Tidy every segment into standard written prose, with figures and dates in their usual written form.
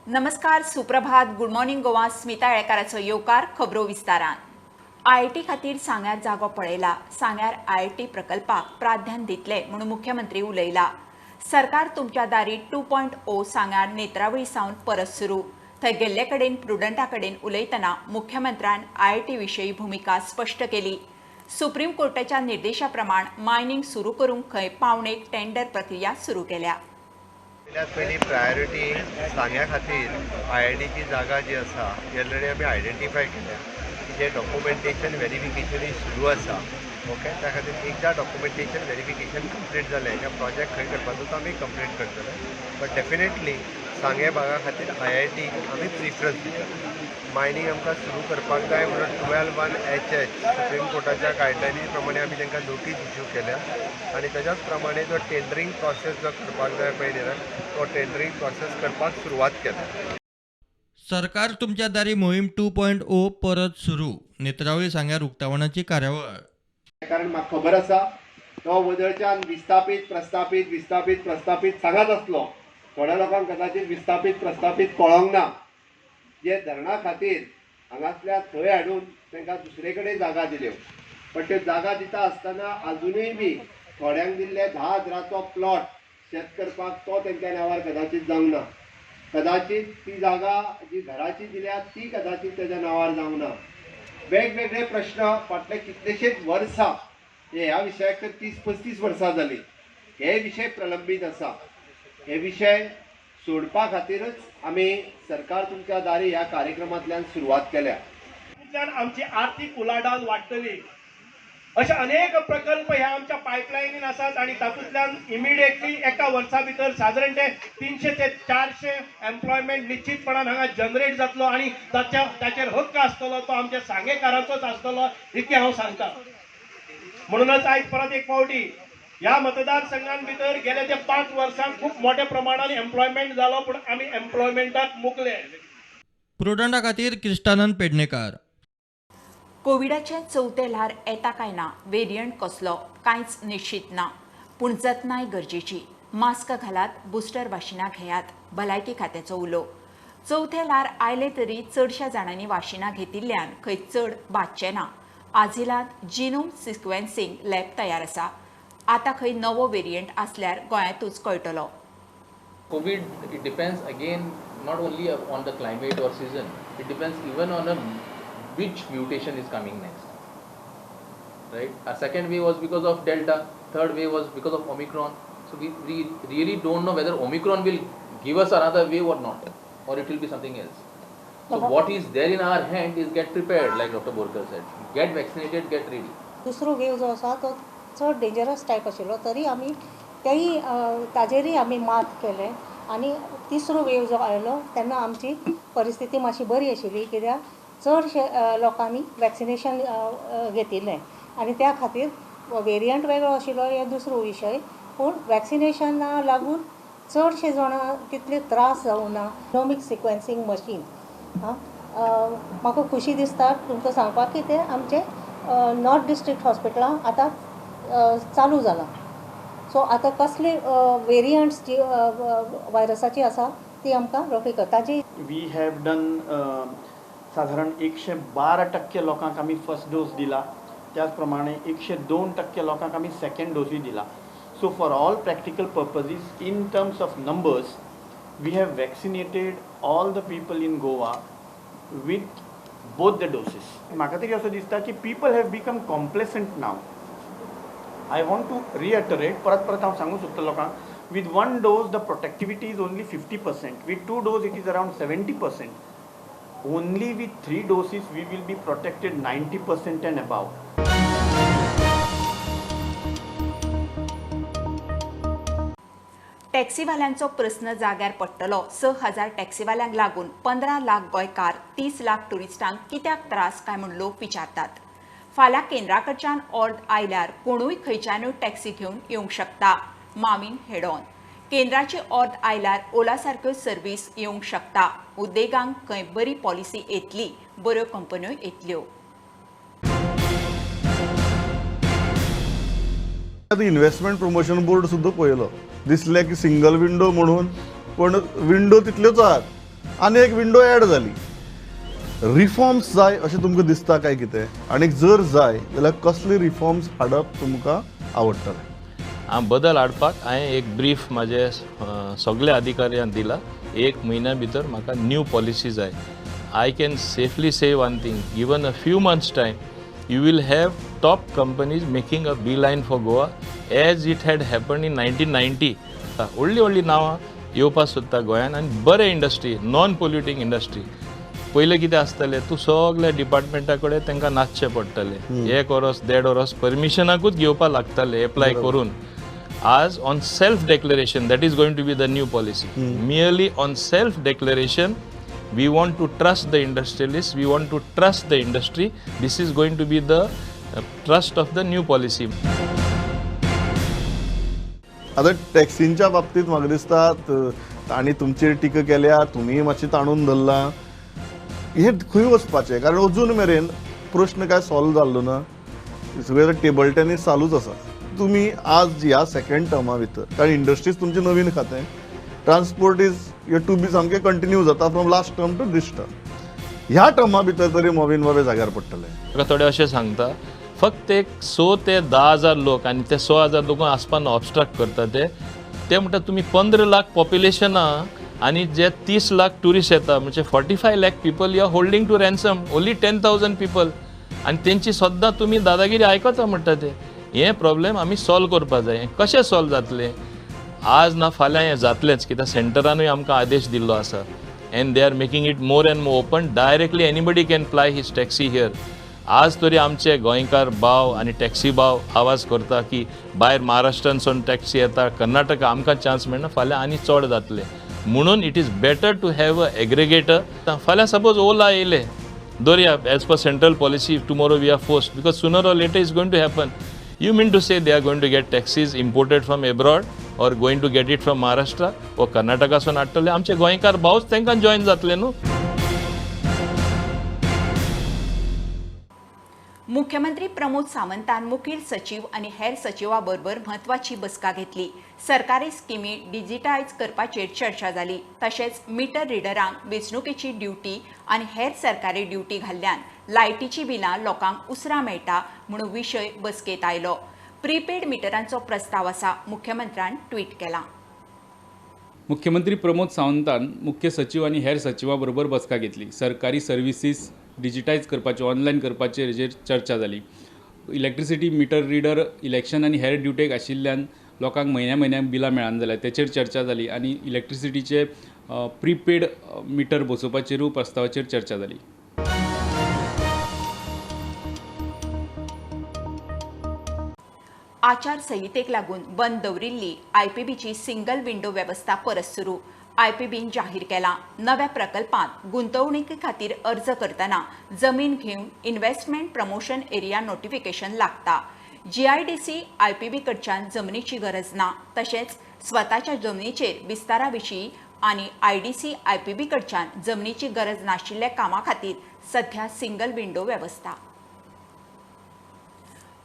नमस्कार, सुप्रभात, good morning Goa. Smita येळकाराचो येवकार खबरो विस्तारान. आयआयटी खातीर सांग्यार जागो पळयला. सांग्यार आयआयटी प्रकल्पाक प्राधान्य दितले म्हणून मुख्यमंत्री उलयला. सरकार तुमच्या दारी 2.0 सांग्यार नेत्रावळी सावन परत सुरू. थंय गेल्ले कडेन प्रुडंटा कडेन उलयतना मुख्यमंत्र्यान आयआयटी विशयी भुमिका स्पश्ट केली. सुप्रीम कोर्टाच्या निर्देशा प्रमाण मायनिंग सुरू करूंक खंय पावणेक टेंडर प्रक्रिया सुरू केल्या. सगळ्यात पहिली प्रायोरिटी सांग्या खातीर आयआयटीची जागा जी आसा ती ऑलरेडी आमी आयडेंटिफाय केल्या. जे डॉक्युमेंटेशन व्हेरिफिकेशनूय सुरू आसा. ओके, त्या खातीर एकदा डॉक्युमेंटेशन व्हेरिफिकेशन कंप्लीट जालें काय प्रोजेक्ट खंय करपाचो तो आमी कंप्लीट करतले. बट डेफिनेटली सांगे भागा खातीर आयआयटी आमी प्रिफरन्स दिता. मायनींग आमकां सुरू करपाक जाय म्हणून 12(1)HH सुप्रीम कोर्टाच्या गायडलायनी प्रमाणे आमी तांकां नोटीस इश्यू केल्या आनी तेच्याच प्रमाणे जो टेंडरींग प्रोसेस जो करपाक जाय पळय तो टेंडरींग प्रोसेस करपाक सुरवात केल्या. सरकार तुमच्या दारी मोहीम 2.0 परत सुरू. नेत्रावळी सांग्यार उक्तावणाची कार्यावळ. कारण म्हाका खबर आसा तो वदळच्यान विस्थापीत प्रस्थापीत सांगत आसलो. थोड्या लोकांक कदाचित विस्थापीत प्रस्थापीत कळोंक ना. जे धरणा खातीर हांगासल्या थंय हाडून तांकां दुसरे कडेन जागा दिल्यो. पण त्यो जागा दिता आसतना अजुनूय बी थोड्यांक दिल्ले 10,000चो प्लॉट शेत करपाक तो तांच्या नांवार कदाचित जावंक ना. कदाचित ती जागा जी घराची दिल्या ती कदाचित तेज्या नांवार जावंक ना. वेगवेगळे प्रश्न फाटले कितलेशेच वर्सां ह्या विशयाक तर 30-35 वर्सां जाली. हे विशय प्रलंबीत आसा. हे विशय सोडपा खातीरच आमी सरकार तुमच्या दारी ह्या कार्यक्रमांतल्यान सुरवात केल्या. आमची आर्थिक उलाढाल वाडटली. अशे अनेक प्रकल्प ह्या आमच्या पायपलायनीन आसात आणि तातूंतल्यान इमिडिएटली एका वर्सा भितर साधारण ते 300 ते 400 एम्प्लॉयमेंट निश्चितपणान हांगा जनरेट जातलो आणि ताचेर हक्क आसतलो तो आमच्या सांगेकारांचोच आसतलो इतकें हांव सांगता. म्हणूनच आयज परत एक फावटी ह्या मतदारसंघां भितर गेल्या ते 5 वर्सांत खूप मोठ्या प्रमाणात एम्प्लॉयमेंट जालो, पण आमी एम्प्लॉयमेंटाक मुकले. प्रुडंटा खातीर क्रिस्तानंद पेडणेकार. कोविडाचे चवथे ल्हार येता काय ना, वेरियंट कसलो कांयच निश्चित ना. पूण जतनाय गरजेची. मास्क घालात, बुस्टर वाशिनां घेयात, भलायकी खात्याचो उलो. चवथे ल्हार आयले तरी चडशा जाणांनी वाशिनां घेतिल्ल्यान खंय चड बादचें ना. आजिलांत जिनोम सिक्वेन्सिंग लॅब तयार आसा. आतां खंय नवो वेरियंट आसल्यार गोंयांतूच कळटलो. COVID, it depends again not only on the climate or season, it depends even on which mutation is coming next. Right? Our second wave was because of Delta, third wave was because of Omicron. So we really don't know whether Omicron will give us another wave or not, or it will be something else. So what is there in our hand is get prepared, like Dr. Borkar said. Get vaccinated, get ready. दुसरो wave जो आसा तो चड dangerous type आशिल्लो तरी आमी तेय ताजेरय आमी मात केलें. आनी तिसरो वेव जो आयलो तेन्ना आमची परिस्थिती मातशी बरी आशिल्ली, कित्याक चडशे लोकांनी वॅक्सिनेशन घेतिल्लें आनी त्या खातीर वेरियंट वेगळो आशिल्लो हे दुसरो विशय. पूण वॅक्सिनेशना लागून चडशे जाणां तितले त्रास जावं ना. जिनोमीक सिक्वेन्सिंग मशीन म्हाका खुशी दिसता तुमकां सांगपाक की तें आमचे नॉर्थ डिस्ट्रिक्ट हॉस्पिटलां आतां चालू जाला. सो आतां कसले वेरियंट्स जी वायरसाची आसा ती आमकां रोखडी करता. जी वी हॅव डन साधारण 112% लोकांक आमी फर्स्ट डोस दिला. त्याच प्रमाणे 102% लोकांक आमी सेकंड डोसूय दिला. So for all practical purposes in terms of numbers we have vaccinated all the people in Goa with both the doses. म्हाका तरी असो दिसता की people have become complacent now. I want to reiterate, परत हांव सांगूंक सोदता लोकांक, with one dose the protectivity is only 50%, with 2 doses it is around 70%. Only with 3 doses we will be protected 90% and above. टॅक्सीवाल्यांचो प्रस्न जाग्यार पडटलो. 6,000 टॅक्सीवाल्यांक लागून 15 लाख गोंयकार, 30 लाख टुरिस्टांक कित्याक त्रास काय म्हूण लोक विचारतात. फाल्यां केंद्रा कडच्यान ऑर्ड आयल्यार कोणूय खंयच्यानूय टॅक्सी घेवन येवंक शकता. मावीन हेड ऑन. केंद्राची ऑर्ड आयल्यार ओला सारक्यो सर्वीस येवंक शकता. उद्देगांक खंय बरी पॉलिसी येतली, बऱ्यो कंपन्यो येतल्यो. इन्व्हेस्टमेंट प्रमोशन बोर्ड सुद्धा पळयलो. दिसलें की सिंगल विंडो म्हणून, पण विंडो तितल्योच आहात. आनी एक विंडो एड जाली. रिफॉर्म्स जाय अशें तुमकां दिसता काय कितें, आनी जर जाय जाल्यार कसले रिफॉर्म्स हाडप तुमकां आवडटलें? बदल हाडपाक हांवें एक ब्रीफ म्हाजे सगळ्या अधिकाऱ्यांक दिला. 1 म्हयन्या भितर म्हाका न्यू पॉलिसी जाय. I can safely say one thing, given a few months time, you will have top companies making a beeline for Goa as it had happened in 1990. व्हडली नांवां येवपाक सोदता गोंयान आनी बरे इंडस्ट्री, नॉन पोल्युटींग इंडस्ट्री. पयलें कितें आसतलें, तूं सगळ्या डिपार्टमेंटा कडेन तांकां नाचचें पडटलें. 1 वरस 1.5 वरस परमिशनाकूच घेवपाक लागतलें एप्लाय करून. आज on self-declaration, that is going to be the new policy. Merely on self-declaration, we want to trust the industrialists, we want to trust the industry. This is going to be the trust of the new policy. आता टॅक्सींच्या बाबतीत म्हाका दिसता तांणी तुमचेर टिका केल्या, तुमी मातशी ताणून धरला. हे खंय वचपाचें? कारण अजून मेरेन प्रश्न काय सॉल्व जाल्लो ना. सगळें टेबल टेनीस चालूच आसा. तुमी आज ह्या सेकंड टर्मा भितर, कारण इंडस्ट्रीज तुमचें नवीन खातें, ट्रान्सपोर्ट इज टू बी सामकें कंटिन्यू जाता from last term to this term. ह्या टर्मा भितर तरी मोवीन बाबे जाग्यार पडटले. म्हाका थोडे अशें सांगता, फक्त एक 6 ते 10,000 लोक आनी ते 6,000 लोकांक आसपाना ऑब्स्ट्रक्ट करता ते म्हणटा तुमी 15 लाख पॉप्युलेशन आनी जे 30 लाख टुरिस्ट येता म्हणजे 45 lakh people you are holding to ransom, only 10,000 people, आनी तेंची सद्दां तुमी दादागिरी आयकता म्हणटा ते. हे प्रॉब्लेम आमी सॉल्व करपा जाय. कशें सॉल्व जातलें? आज ना फाल्यां हें जातलेंच, कित्याक सेंटरानूय आमकां आदेश दिल्लो आसा. And they are making it more and more open. Directly anybody can fly his taxi here. आज तरी आमचे गोंयकार भाव आनी टॅक्सी भाव आवाज करता की भायर महाराष्ट्रानसून टॅक्सी येता, कर्नाटका आमकां चान्स मेळना, फाल्यां आनी चड जातलें. म्हणून it is better to have a aggregator. फाल्यां सपोज ओला येयले दवरया as per central policy, tomorrow we are forced, because sooner or later is going to happen. You mean to say they are going to get taxis imported from abroad or going to get it from Maharashtra or Karnataka सून हाडटले? आमचे गोंयकार भावच तांकां join जातले न्हू. मुख्यमंत्री प्रमोद सावंतान मुखेल सचिव आणि हेर सचिवा बरोबर म्हत्वाची बसका घेतली. सरकारी स्किमी डिजिटायज करपाचेर चर्चा जाली. तशेंच मिटर रिडरांक वेंचणुकेची ड्युटी आनी हेर सरकारी ड्युटी घाल्ल्यान लायटीची बिलां लोकांक उसरां मेळटा म्हणून विशय बसकेत आयलो. प्रीपेड मिटरांचो प्रस्ताव आसा, मुख्यमंत्र्यान ट्वीट केला. मुख्यमंत्री प्रमोद सावंतान मुख्य सचिव आनी हेर सचिवां बरोबर बसका घेतली. सरकारी सर्विसीस डिजिटायज करपाचे, ऑनलायन करपाचेर हेजेर चर्चा जाली. इलेक्ट्रिसिटी मिटर रिडर इलेक्शन आनी हेर ड्युटेक आशिल्ल्यान लोकांक म्हयन्याक बिलां मेळना जाल्यार तेचेर चर्चा जाली आनी इलेक्ट्रिसिटीचे प्रीपेड मिटर बसोवपाचेरूय प्रस्तावाचेर चर्चा जाली. आचारसंहितेक लागून बंद दवरिल्ली आयपीबीची सिंगल विंडो वेवस्था परत सुरू. आयपीबीन जाहीर केला. नव्या प्रकल्पांत गुंतवणुकी खातीर अर्ज करतना जमीन घेवन इन्व्हेस्टमेंट प्रमोशन एरिया नोटिफिकेशन लागता. जीआयडीसी आयपीबी कडच्यान जमनीची गरज ना. तशेंच स्वताच्या जमनीचेर विस्तारा विशीं आनी आयडीसी आयपीबी कडच्यान जमनीची गरज नाशिल्ल्या कामां खातीर सध्या सिंगल विंडो वेवस्था.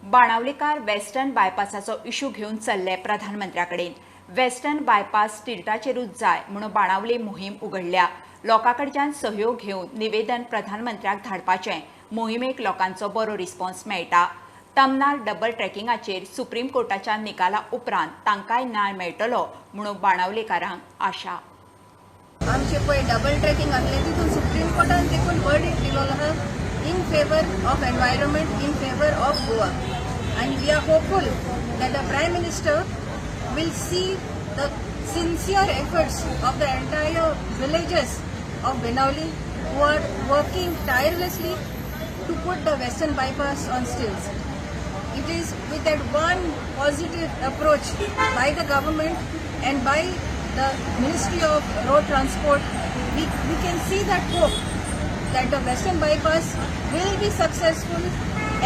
बाणावलेकार वेस्टर्न बायपासाचो इशू घेवन चल्ले प्रधानमंत्र्या कडेन. वेस्टर्न बायपास स्टिल्टाचेरूच जाय म्हणून बाणावले मोहीम उगडल्या. लोकां कडच्यान सहयोग घेवन निवेदन प्रधानमंत्र्याक धाडपाचें. मोहिमेक लोकांचो बरो रिस्पॉन्स मेळटा. तमनार डबल ट्रॅकिंगाचेर सुप्रीम कोर्टाच्या निकाला उपरांत तांकांय न्याय मेळटलो म्हणून बाणावलेकारांक आशा. आमचे पळय डबल ट्रॅकिंग आसलें तितून सुप्रीम कोर्टान देखून वर्डिक्ट दिलो आसा in favor of environment, in favor of Goa, and we are hopeful that the Prime Minister will see the sincere efforts of the entire villages of Benavli who are working tirelessly to put the Western Bypass on stilts. It is with that one positive approach by the government and by the Ministry of Road Transport, we can see that hope that the Western Bypass will be successful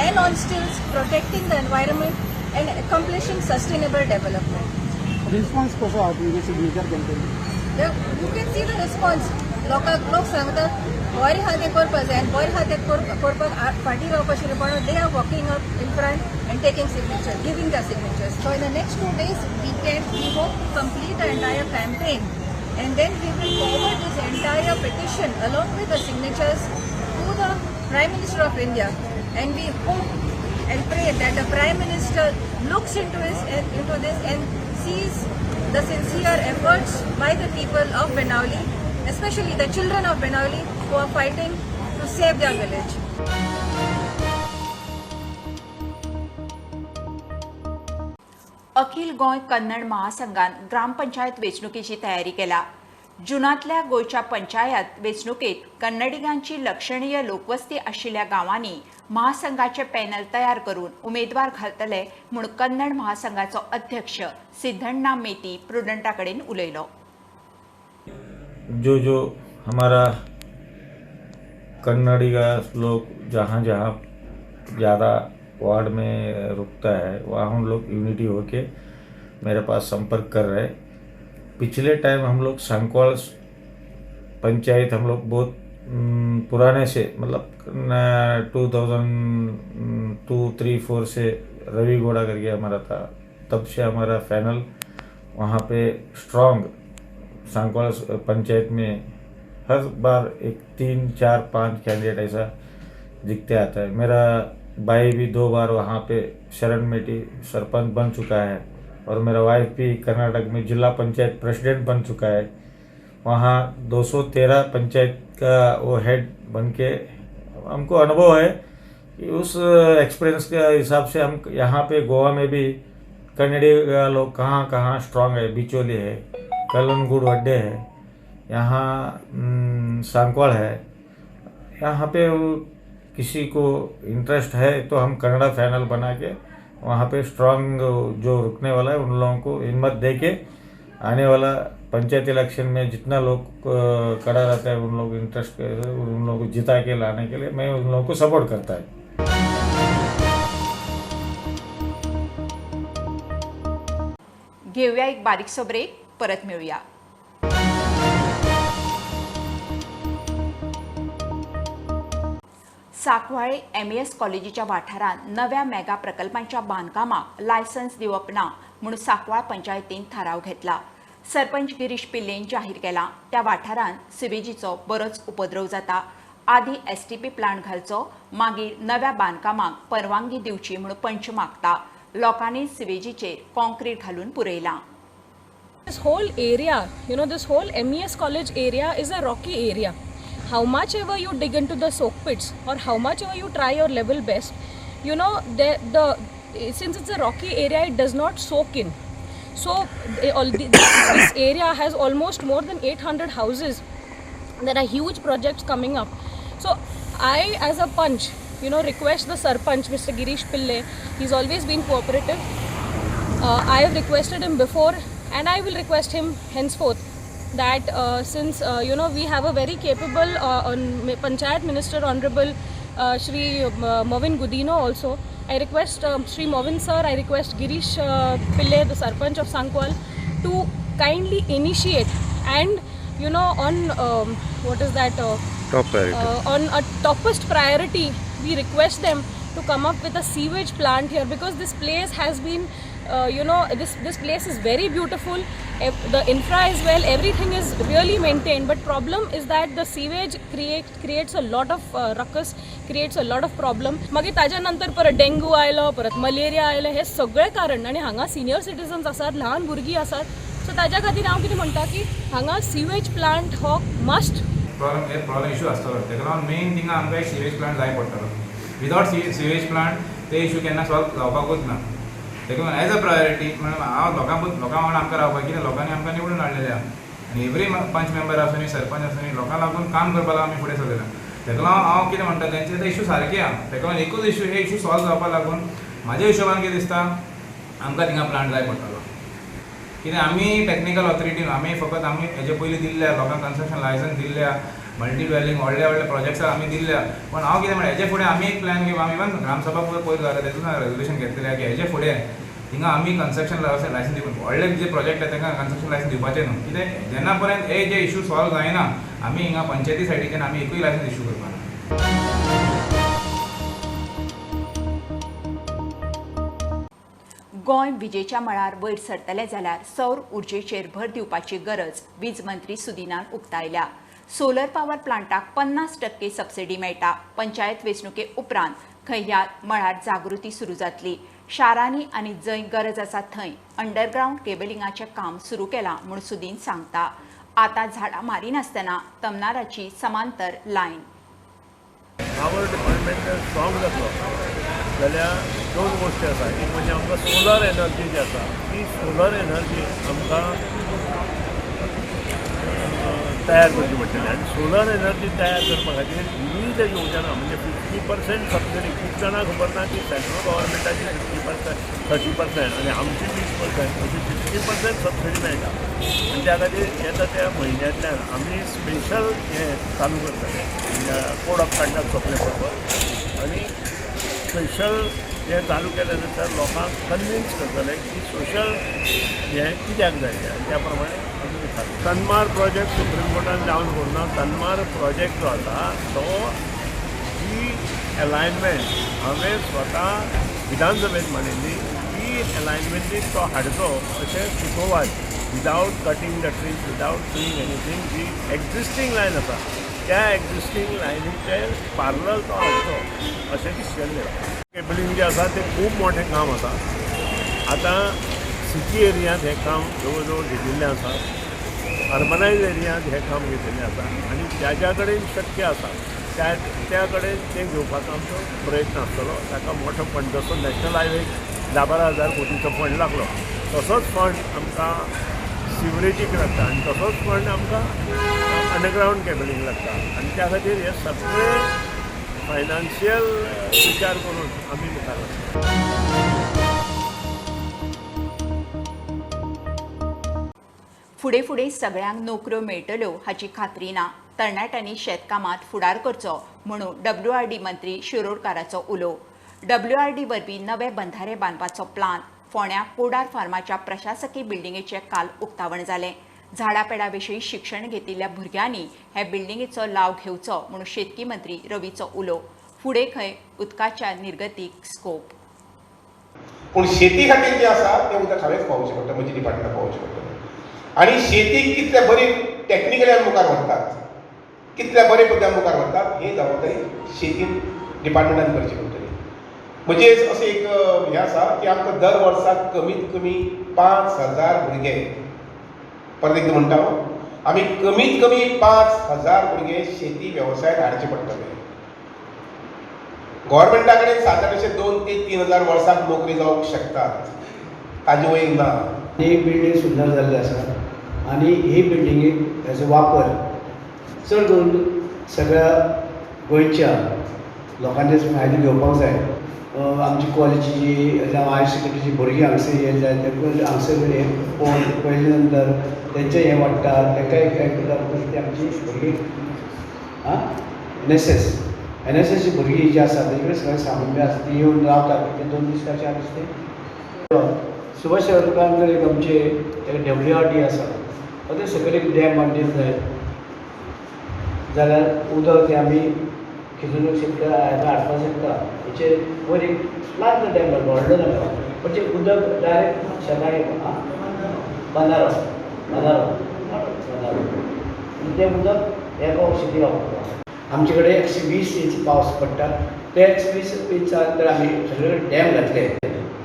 and on stilts, protecting the environment and accomplishing sustainable development. Response कसा हा तुमच्या signature campaign? You can see the response. लोक सांगतात बरें हा तें करपाक जाय आनी बरें हा तें करपाक फाटीं रावपाचें न्हू, पण they are walking up in front and taking signatures, giving their signatures. So in the next 2 days, we hope to complete the entire campaign, and then we will forward this entire a petition along with the signatures to the Prime Minister of India, and we hope and pray that the Prime Minister looks into this and sees the sincere efforts by the people of Benauli, especially the children of Benauli who are fighting to save their village. अखिल गोंय कन्नड महासंघान ग्रामपंचायत वेंचणुकेची तयारी केला. जुनांतल्या गोंयच्या पंचायत वेंचणुकेत कन्नडिगांची लक्षणीय लोकवस्ती आशिल्ल्या गांवांनी महासंघाचे panel तयार करून उमेदवार घालतले म्हूण कन्नड महासंघाचो अध्यक्ष सिद्धण्णा मेती प्रुडंटा कडेन उलयलो. जो हमारा कन्नडिगा लोग जहाँ जहाँ ज़्यादा वार्ड में रुकता है वहाँ हम लोग यूनिटी होके मेरे पास संपर्क कर रहे. पिछले टाइम हम लोग सांकवाल पंचायत हम लोग बहुत पुराने से मतलब 2002-3-4 से रवि घोड़ा करके हमारा था, तब से हमारा फाइनल वहाँ पे स्ट्रॉन्ग सांकवाल पंचायत में हर बार एक 3-4-5 कैंडिडेट ऐसा जीतते आता है. मेरा भाई भी 2 बार वहाँ पे शरण मेटी सरपंच बन चुका है और मेरा वाइफ भी कर्नाटक में जिला पंचायत प्रेसिडेंट बन चुका है. वहाँ 213 पंचायत का वो हेड बन के हमको अनुभव है कि उस एक्सपीरियंस के हिसाब से हम यहाँ पे गोवा में भी कन्नड़ी लोग कहाँ कहाँ स्ट्रांग है. बिचोली है, कलनगुड वड्डे है, यहाँ सांकवाल है. यहाँ पे किसी को इंटरेस्ट है तो हम कन्नड़ा फाइनल बना के वहाँ पे स्ट्रांग जो रुकने वाला है उन लोगों को हिम्मत दे के आने वाला पंचायत इलेक्शन में जितना लोग खड़ा रहता है उन लोग इंटरेस्ट उन लोगों को जिता के लाने के लिए मैं उन लोगों को सपोर्ट करता है. घेऊया एक बारीकसो ब्रेक, परत मिळूया. साकवाळे MES कॉलेजीच्या वाठारात नव्या मेगा प्रकल्पांच्या बांदकामाक लायसन्स दिवप ना म्हणून साकवाळ पंचायतीन थाराव घेतला. सरपंच गिरीश पिल्लेन जाहीर केला. त्या वाठारात सिवेजीचो बरोच उपद्रव जाता. आधी STP प्लांट घालचो, मागीर नव्या बांदकामाक परवानगी दिवची म्हणून पंच मागता. लोकांनी सिवेजीचेर कॉन्क्रीट घालून पुरयला. This whole area, this whole MES college area is a rocky area. How much ever you dig into the soak pits or how much ever you try your level best, since it's a rocky area, it does not soak in. So this area has almost more than 800 houses. There are huge projects coming up. So I, as a punch, request the Sarpanch, Mr. Girish Pillai. He's always been cooperative. I have requested him before and I will request him henceforth that since we have a very capable Panchayat Minister, Honorable Shri Movin Gudino also, I request Shri Movin sir, I request Girish Pillai, the Sarpanch of Sankwal, to kindly initiate and on what is that Top priority. On a toppest priority we request them to come up with a sewage plant here, because this place has been this place is very beautiful. The infra is well, everything is really maintained, but problem is that the sewage creates a lot of ruckus, creates a lot of problem. मागीर ताज्या नंतर परत dengue आयलो, परत malaria आयलो, हे सगळे कारण. आनी हांगा सिनियर सिटीजन्स आसात, ल्हान भुरगीं आसात. सो ताज्या खातीर हांव कितें म्हणटा की हांगा सिवेज प्लांट हो मस्ट. प्रॉब्लम इशू आसतलो, ताका लागून मेन थिंगा आमकां एक सिवेज प्लांट जाय पडटलो. विदाउट सिवेज प्लांट ते इशू केन्ना सॉल्व जावपाकूच ना. ताका लागून एज अ प्रायोरिटी म्हणून हांव लोकां वांगडा आमकां रावपाक, कितें लोकांनी आमकां निवडून हाडलेले आहा आनी एवरी पंच मेंबर आसूं सरपंच आसूं लोकां लागून काम करपा लागून आमी फुडें सरलेला. ताका लागून हांव कितें म्हणटा, तेंचे ते इशू सारके आहा. ताका लागून एकूच इशू, हे इशू सॉल्व जावपा लागून म्हाज्या हिशोबान कितें दिसता, आमकां थिंगा प्लांट जाय पडटलो. कित्याक आमी टेक्निकल ऑथॉरिटीन आमी फकत आमी हेजे पयलीं दिल्ल्या लोकांक कन्स्ट्रक्शन लायसन्स दिल्ल्या, मल्टी ड्वेलिंग व्हडल्या व्हडल्या प्रोजेक्ट्साक आमी दिल्ल्या. पण हांव कितें म्हणटा, हेजे फुडें आमी एक प्लॅन घेवं. आमी इवन ग्रामसभा पयर जालें तेतून रेजोल्युशन घेतलेलें की हेजे फुडें थिंगा आमी कन्स्ट्रक्शन लायसन्स दिवून व्हडले जे प्रोजेक्ट आसा तांकां कन्स्ट्रक्शन लायसन्स दिवपाचें न्हू. कित्याक जेन्ना पर्यंत हे जे इशू सॉल्व जायना आमी हिंगा पंचायती सायडीच्यान आमी एकूय लायसन्स इशू करपाना. गोंय विजेच्या मळार वयर सरतले जाल्यार सौर उर्जेचेर भर दिवपाची गरज वीज मंत्री सुदिनान उक्तायल्या. सोलर पावर प्लांटाक 50% सबसिडी मेळटा. पंचायत वेंचणुके उपरांत खंय मळार जागृती सुरू जातली. शारांनी आनी जंय गरज आसा थंय अंडरग्रावंड केबलिंगाचें काम सुरू केलां म्हूण सुदीन सांगता. आतां झाडां मारिनासतना तमनाराची समांतर लायन. पावर डिपार्टमेंट स्ट्रॉंग जातलो जाल्यार दोन गोश्टी आसा. एक म्हणजे आमकां सोलर एनर्जी जी आसा ती सोलर एनर्जी आमकां तयार करची पडटली आनी सोलर एनर्जी तयार करपा खातीर विविध योजना म्हणजे 50% सबसिडी. खूब जाणां खबर ना की सेंट्रल गव्हर्मेंटाची 30% आनी आमची 20% अशी 50% सबसिडी मेळटा. आनी त्या खातीर येता त्या म्हयन्यांतल्यान आमी स्पेशल हें चालू करतले कोड ऑफ कंडक्ट सोंपले बरोबर आनी स्पेशल हें चालू केल्या नंतर लोकांक कन्विन्स करतले की सोशल हें कित्याक जाय आनी त्या प्रमाणे तनमार प्रोजेक्ट सुप्रीम कोर्टान जावन करूना. तनमार प्रोजेक्ट जो आसा तो ही अलायनमेंट हांवें स्वता विधानसभेंत मांडिल्ली. ही अलायनमेंटीक तो हाडचो अशें सुचोवप without cutting the trees without doing anything. जी एक्झिस्टींग लायन आसा त्या एक्झिस्टींग लायनीचे पार्लल तो हाडचो अशें दिशिल्लें. केबलिंग जें आसा तें खूब मोठें काम आसा. आतां सिटी एरियांत हें काम जवळ जवळ घेतिल्लें आसा. अर्बनायज एरियांत हें काम घेतिल्लें आसा आनी ज्या कडेन शक्य आसा त्या कडेन तें घेवपाचो आमचो प्रयत्न आसतलो. ताका मोठो फंड जसो नॅशनल हायवेक 10-12,000 कोटीचो फंड लागलो तसोच फंड आमकां सिवरेजीक लागता आनी तसोच फंड आमकां अंडरग्रावंड केबलिंग लागता. आनी त्या खातीर हे सगळे फायनान्शियल विचार करून आमी मुखार वता. फुडें फुडें सगळ्यांक नोकऱ्यो मेळटल्यो हाची खात्री ना. तरणाट्यांनी शेतकामांत फुडार करचो म्हणून WRD मंत्री शिरोडकाराचो उलो. WRD वरवीं नवे बंधारे बांदपाचो प्लान. फोंड्या कोडार फार्माच्या प्रशासकी बिल्डिंगेचें काल उक्तावण जालें. झाडापेडा विशीं शिक्षण घेतिल्ल्या भुरग्यांनी हे बिल्डिंगेचो लाव घेवचो म्हणून शेतकी मंत्री रवीचो उलो. फुडें खंय उदकाच्या निर्गतीक स्कोप. पूण शेती खातीर जें आसा तें उदक हांवेंच पावोवचें पडटा, म्हज्या डिपार्टमेंटाक पावोवचें पडटा. आनी शेतीक कितले बरी टॅक्निकल्यान मुखार व्हरतात, कितल्या बरे पद्दतीन मुखार व्हरतात ही जबाबदारी शेती डिपार्टमेंटान करची पडटली. म्हणजे अशें एक हें आसा की आमकां दर वर्साक कमीत कमी 5,000 भुरगे, परत एकदां म्हणटा आमी कमीत कमी 5,000 भुरगे शेती वेवसायात हाडचे पडटले. गव्हर्मेंटा कडेन सादारण अशे 2 ते 3,000 वर्साक नोकरी जावंक शकतात, ताजे वयर ना. ही बिल्डींग सुंदर जाल्ली आसा आनी ही बिल्डिंगेक हेजो वापर चड करून सगळ्या गोंयच्या लोकांनी फायदो घेवपाक जाय. आमची कॉलेजीची जावं हायर सेकंडरीची भुरगीं हांगसर येयले जाय ते हांगसर पळोवन पळयले नंतर तेंचें हें वाडटा, तांकां एक करता आमची भुरगीं NSS ची भुरगीं जी आसा तेजे कडेन सगळें सामान बी आसा ती येवन रावतात. ते 2 दीस काय 4 दीस ते सुभाष उपरांत एक आमचे WRD आसा ते सकयल एक डॅम बांदूंक जाय जाल्यार उदक तें आमी खिचूंक शकता, हाडपाक शकता. हेचे वयर एक ल्हान डॅम बांदलो, व्हडलो नाका, पण तें उदक डायरेक्ट शेताक येता. बांदारो तें उदक एका शेती वापरता. आमचे कडेन 120 इंच पावस पडटा. ते 120 इंचांत आमी सगळे डॅम घातले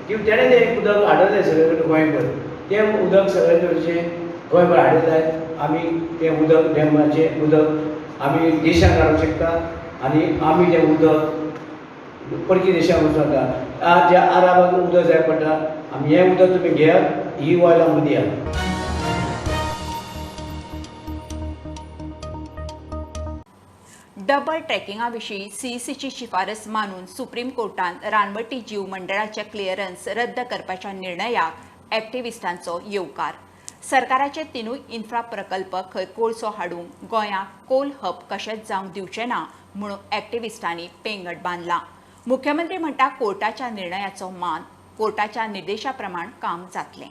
की तेणें तें उदक हाडूंक जाय सगळे कडेन गोंयभर. तें उदक सगळे कडचें गोंयभर हाडूंक जाय. आमी तें उदक डॅमाचें उदक आमी देशांत काडूंक शकता आनी आमी तें उदक परकी देशांत वचूंक ज्या आराबाक उदक जाय पडटा आमी हें उदक तुमी घेयात, ही ऑयल आमकां दियात. डबल ट्रॅकिंगा विशीं CECची शिफारस मानून सुप्रीम कोर्टान रानवटी जीव मंडळाचे क्लियरन्स रद्द करपाच्या निर्णयाक एक्टिव्हिस्टांचो येवकार. सरकाराचे 3 इन्फ्रा प्रकल्प खंय कोळसो हाडूंक गोंयाक कोल हब कशेंच जावंक दिवचे ना म्हणून एक्टिव्हिस्टांनी पेंगट बांदला. मुख्यमंत्री म्हणटा कोर्टाच्या निर्णयाचो मान, कोर्टाच्या निर्देशा प्रमाण काम जातलें.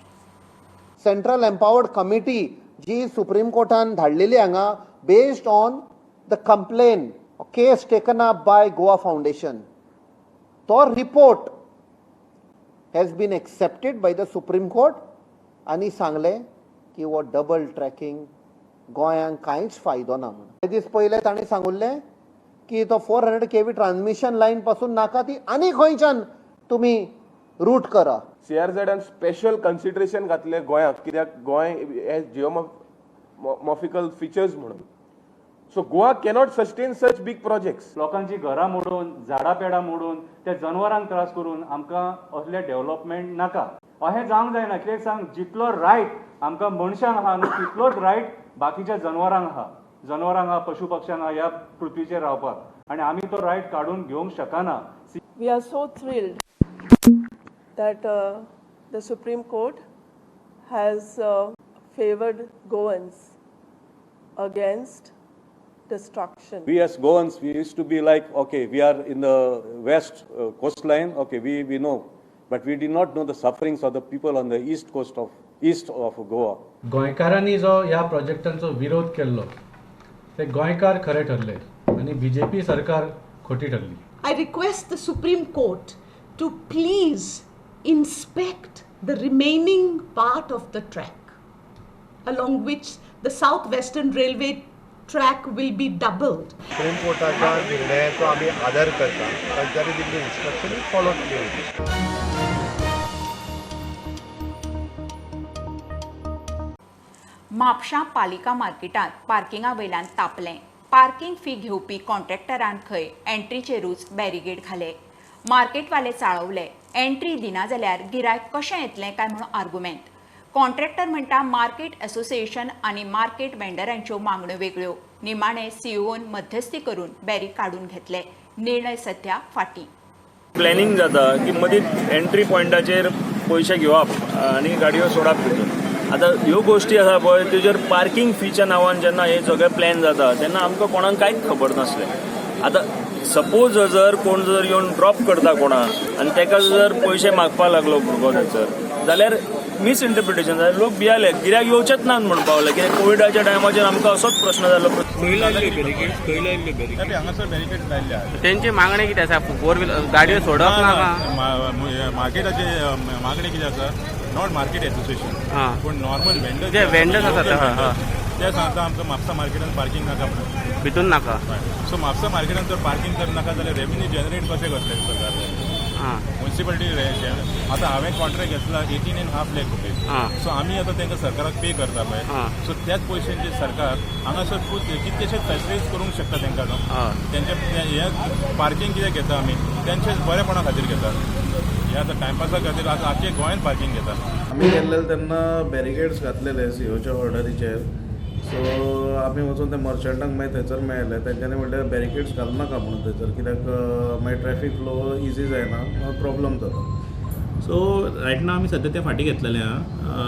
सेंट्रल एम्पावर्ड कमिटी जी सुप्रीम कोर्टान धाडलेली हांगा based on the complaint or case taken up by Goa Foundation. The report has been accepted by the Supreme Court आणि सांगले की वो डबल ट्रॅकिंग गोंयांक कांयच फायदो ना म्हणून. हे दीस पयले ताणें सांगुल्लें की तो 400 kV ट्रान्समिशन लायन पासून नाका ती आनी खंयच्यान तुमी रूट करा. CRZ स्पेशल कन्सिडरेशन घातले गोंयांक, कित्याक गोंय हे जिओमॉर्फिकल फिचर्स म्हणून. सो गोवा कॅनॉट सस्टेन सच बीग प्रोजेक्ट्स. लोकांची घरां मोडून, झाडां पेडां मोडून, त्या जनावरांक त्रास करून आमकां असले डेव्हलपमेंट नाका. अशें जावंक जायना. कित्याक सांग, जितलो रायट आमकां मनशांक आहा न्हू तितलोच रायट बाकीच्या जनावरांक आहा. जनावरांक आहा, पशु पक्ष्यांक आहा ह्या पृथ्वीचेर रावपाक, आनी आमी तो रायट काडून घेवंक शकना. We are so thrilled that the Supreme Court has favored Goans against destruction. We as Goans, we used to be like, okay, we are in the west coastline, okay, we know, but we did not know the sufferings of the people on the east of Goa. गोंयकारांनी जो ह्या प्रोजेक्टांचो विरोध केल्लो ते गोंयकार खरे ठरले आनी BJP सरकार खोटी ठरली. I request the Supreme Court to please inspect the remaining part of the track, along which the South-Western Railway track will be doubled. Supreme कोर्टाच्या निर्णयाचो आमी आदर करता, तांच्यानी दिल्ली इन्स्ट्रक्शन फॉलो केली. म्हापशां पालिका मार्केटांत पार्किंगा वयल्यान तापलें. पार्किंग फी घेवपी कॉन्ट्रॅक्टरान खंय एंट्रीचेरूच बॅरिगेड घाले. मार्केटवाले चाळवले, एंट्री दिना जाल्यार गिरायक कशें येतलें काय म्हणून आर्ग्युमेंट. कॉन्ट्रॅक्टर म्हणटा मार्केट असोसिएशन आनी मार्केट वेंडरांच्यो मागण्यो वेगळ्यो. निमाणे CEOन मध्यस्थी करून बॅरी काडून घेतले. निर्णय सध्या फाटीं. प्लॅनिंग जाता की मदींच एंट्री पॉयंटाचेर पयशे घेवप आनी गाडयो सोडप तितून. आतां ह्यो गोश्टी आसा पळय तेजेर पार्किंग फीच्या नांवान जेन्ना हे सगळे प्लॅन जाता तेन्ना आमकां कोणाक कांयच खबर नासलें. आतां सपोज जर कोण जर येवन ड्रॉप करता कोणाक आनी ताका जर पयशे मागपाक लागलो भुरगो थंयसर जाल्यार मिसइंटरप्रिटेशन जालें. लोक भियाले, गिरायक येवचेच ना म्हणून पावले. कित्याक कोविडाच्या टायमाचेर आमकां असोच प्रश्न जालो. तेंची मागणी कितें आसा? फोर व्हिलर गाडयो सोडप नाका. मार्केटाचे मागणी कितें आसा? नॉट मार्केट एसोसिएशन पूण नॉर्मल वेंडर्स जे वेंडर्स आसा ते सांगता आमकां म्हापसा मार्केटान पार्किंग नाका म्हणून. भितून नाका. सो म्हापसा मार्केटान जर पार्किंग कर नाका जाल्यार रेव्हेन्यू जनरेट कशें करतले सरकार? म्युन्सिपालिटी आतां हांवें कॉन्ट्रॅक्ट घेतला 18.5 lakh रुपीज. सो आमी आतां तांकां सरकाराक पे करता पळय. सो त्याच पयशांचे सरकार हांगासर कितलेशेच फॅसिलिटीज करूंक शकता तांकां न्हू. तेंचे हे पार्किंग कितें घेता आमी तेंचे बरेपणा खातीर घेतात. हे आतां टायमपासा खातीर आतां आख्खे गोंयांत पार्किंग घेतात. आमी गेल्ले तेन्ना बॅरिकेड्स घातलेले CEOच्या ऑर्डरीचेर. सो आमी वचून ते मर्चंटांक मागीर थंयसर मेळ्ळे. तेंच्यांनी म्हणलें बॅरिकेड्स घालूं नाका म्हणून थंयसर, कित्याक मागीर ट्रॅफीक फ्लो इजी जायना, प्रॉब्लम जाता. सो रायट नाव आमी सध्या ते फाटी घेतलेले आहा.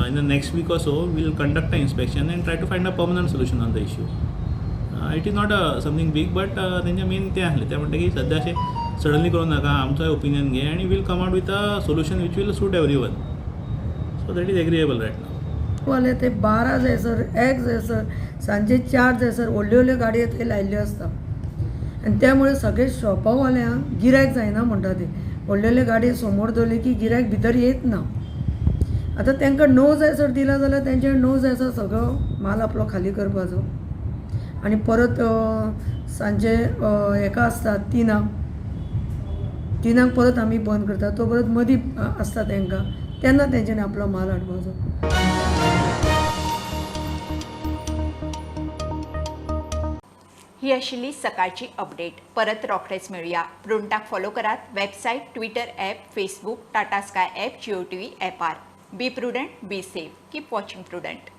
In the next week or so will conduct an inspection and try to find a permanent solution on the issue. It is not something big but तेंचें main तें आहलें. ते म्हणटा की सध्या अशें सडनली करूं नाका, आमचोय ओपिनियन घे आनी will come out with a solution which will suit every one. So that is agreeable right now. वाले ते 12 जायसर 1 जायसर सांजे 4 जायसर व्हडल्यो व्हडल्यो गाडयो थंय लायल्ल्यो आसता आनी त्यामुळे सगळे शॉपावाल्यांक गिरायक जायना म्हणटा ते. व्हडल्यो व्हडल्यो गाडयो समोर दवरले की गिरायक भितर येत ना. आतां तांकां 9 जायसर दिला जाल्यार तेंचे 9 जायसर सगळो माल आपलो खाली करपाचो आनी परत सांजे हेका आसता 3 परत आमी बंद करता. तो परत मदीं आसता तांकां तेन्ना तेंच्यांनी आपलो माल हाडपाचो. ही आशिल्ली सकाळची अपडेट. परत रोखडेच मेळुया. प्रुंटाक फॉलो करात. Website, Twitter app, Facebook, Tata Sky app, Jio TV ॲपार. Be prudent, be safe. Keep watching prudent.